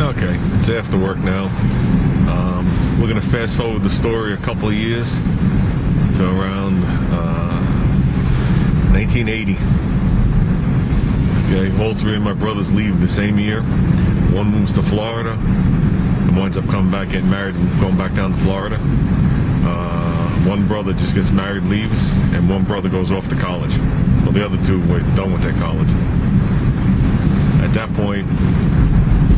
Okay, it's after work now. We're going to fast forward the story a couple of years to around 1980. Okay, all three of my brothers leave the same year. One moves to Florida and winds up coming back, getting married, and going back down to Florida. One brother just gets married, leaves, and one brother goes off to college. Well, the other two were done with their college. At that point,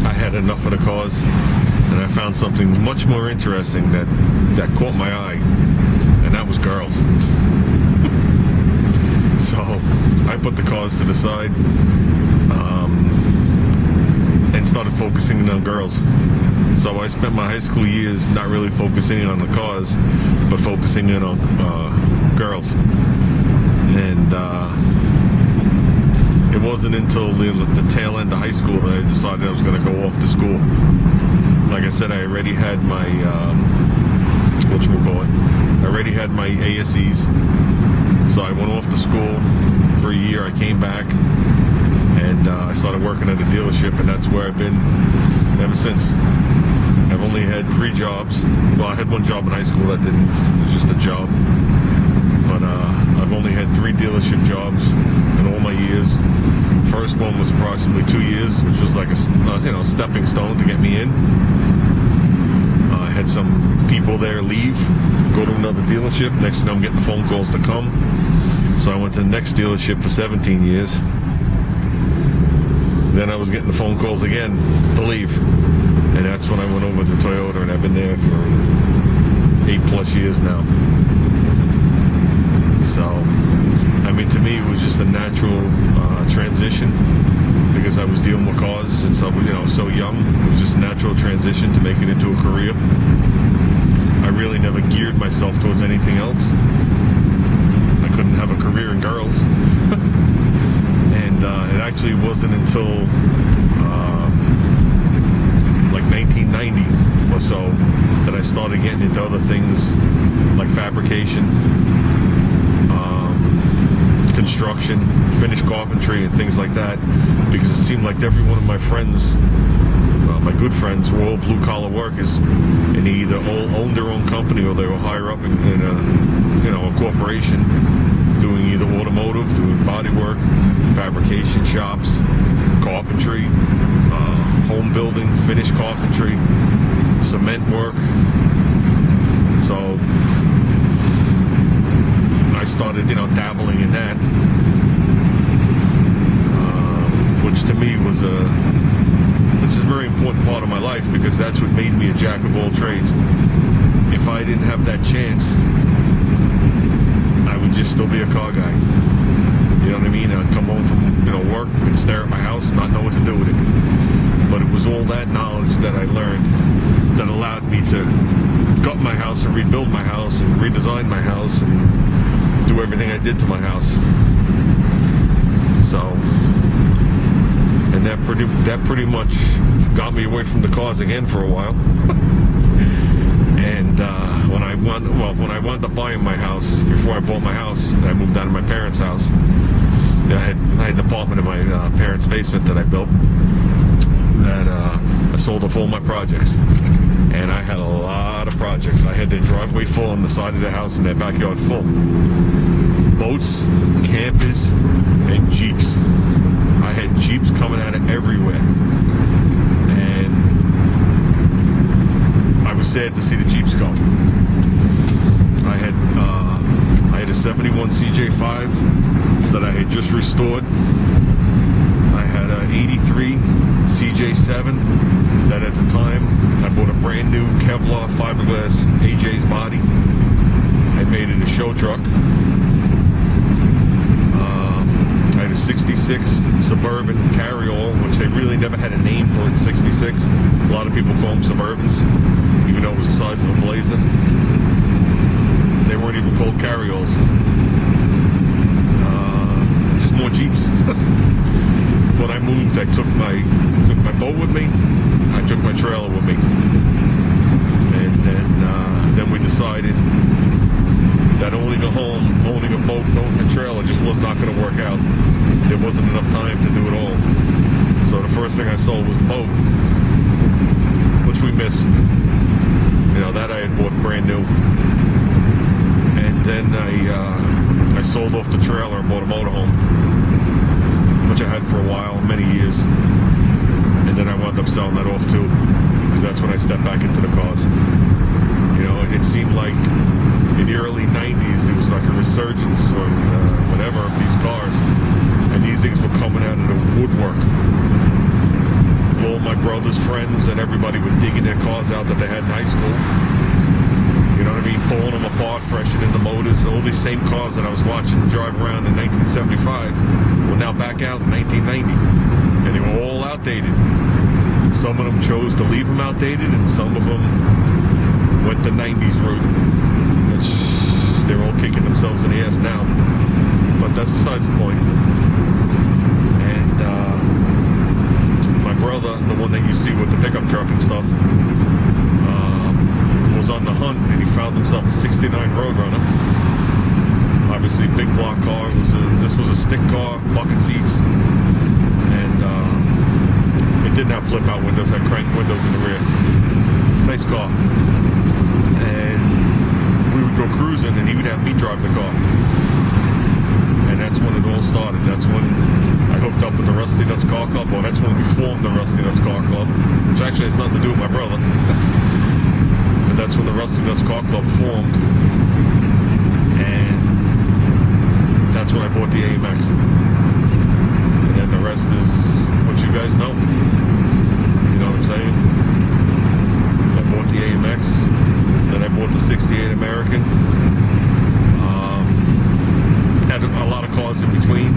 I had enough of the cause, and I found something much more interesting that caught my eye, and that was girls. So I put the cause to the side and started focusing on girls. So I spent my high school years not really focusing on the cause, but focusing in on girls. And it wasn't until the tail end of high school that I decided I was going to go off to school. Like I said, I already had my I already had my ASEs. So I went off to school for a year. I came back and I started working at a dealership, and that's where I've been ever since. I've only had 3 jobs. Well, I had one job in high school that it was just a job. But I've only had 3 dealership jobs in all my years. First one was approximately 2 years, which was like a stepping stone to get me in. I had some people there leave, go to another dealership. Next thing I'm getting the phone calls to come. So I went to the next dealership for 17 years. Then I was getting the phone calls again to leave. And that's when I went over to Toyota, and I've been there for 8+ years now. So, I mean, to me, it was just a natural transition, because I was dealing with cars since I was, so young. It was just a natural transition to make it into a career. I really never geared myself towards anything else. I couldn't have a career in girls. And it actually wasn't until like 1990 or so that I started getting into other things like fabrication, construction, finished carpentry, and things like that, because it seemed like every one of my friends, my good friends, were all blue-collar workers, and they either all owned their own company or they were higher up in a corporation, doing either automotive, doing body work, fabrication shops, carpentry, home building, finished carpentry, cement work. So I started, dabbling in that, which to me was a very important part of my life, because that's what made me a jack of all trades. If I didn't have that chance, I would just still be a car guy. You know what I mean? I'd come home from work and stare at my house, not know what to do with it. But it was all that knowledge that I learned that allowed me to gut my house and rebuild my house and redesign my house and do everything I did to my house. So, and that pretty much got me away from the cars again for a while. And when I wound up buying my house, before I bought my house, I moved out of my parents' house. I had an apartment in my parents' basement that I built. That I sold off all my projects, and I had a lot of projects. I had their driveway full, on the side of their house, and their backyard full. Boats, campers, and Jeeps. I had Jeeps coming out of everywhere, and I was sad to see the Jeeps go. I had a 71 CJ5 that I had just restored. I had an 83 CJ7 that at the time I bought a brand new Kevlar fiberglass AJ's body. I made it a show truck. I had a 66 Suburban Carryall, which they really never had a name for in 66. A lot of people call them Suburbans, even though it was the size of a Blazer. They weren't even called Carryalls. Just more Jeeps. When I moved, I took my boat with me. I took my trailer with me, and then we decided that owning a home, owning a boat, owning a trailer just was not going to work out. There wasn't enough time to do it all. So the first thing I sold was the boat, we miss. You know, that I had bought brand new. And then I sold off the trailer and bought a motorhome, which I had for a while, many years. And then I wound up selling that off too, because that's when I stepped back into the cars. You know, it seemed like in the early 90s there was like a resurgence or whatever of these cars, and these things were coming out of the woodwork. All my brother's friends and everybody were digging their cars out that they had in high school. You know what I mean? Pulling them apart, freshening the motors. All these same cars that I was watching drive around in 1975 were now back out in 1990. And they were all outdated. Some of them chose to leave them outdated, and some of them went the 90s route, which they're all kicking themselves in the ass now. But that's besides the point. And my brother, the one that you see with the pickup truck and stuff, was on the hunt, and he found himself a 69 Roadrunner. Obviously big block car. This was a stick car, bucket seats, and it didn't have flip out windows, had crank windows in the rear. Nice car. And we would go cruising, and he would have me drive the car. And that's when it all started. That's when I hooked up with the Rusty Nuts Car Club. Well, that's when we formed the Rusty Nuts Car Club, which actually has nothing to do with my brother. But that's when the Rusty Nuts Car Club formed. And that's when I bought the AMX. And then the rest is what you guys know. You know what I'm saying? I bought the AMX. Then I bought the 68 American. Had a lot of cars in between.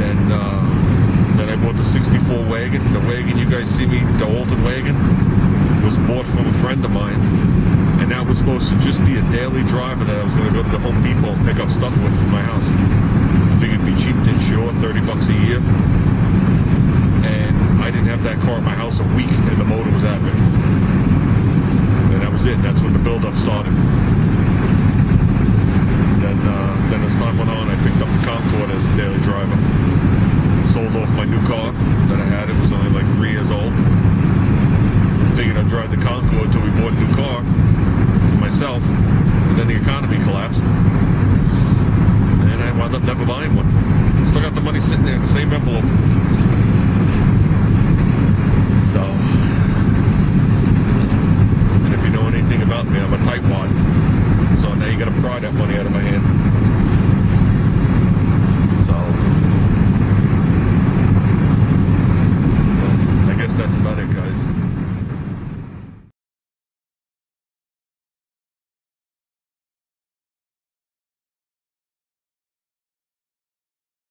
Then I bought the 64 wagon. The wagon you guys see me, the Alton wagon, was bought from a friend of mine. And that was supposed to just be a daily driver that I was going to go to the Home Depot and pick up stuff with from my house. I figured it'd be cheap to insure, $30 a year. And I didn't have that car at my house a week, and the motor was out of it. And that was it. That's when the build-up started. Then as time went on, I picked up the Concorde as a daily driver.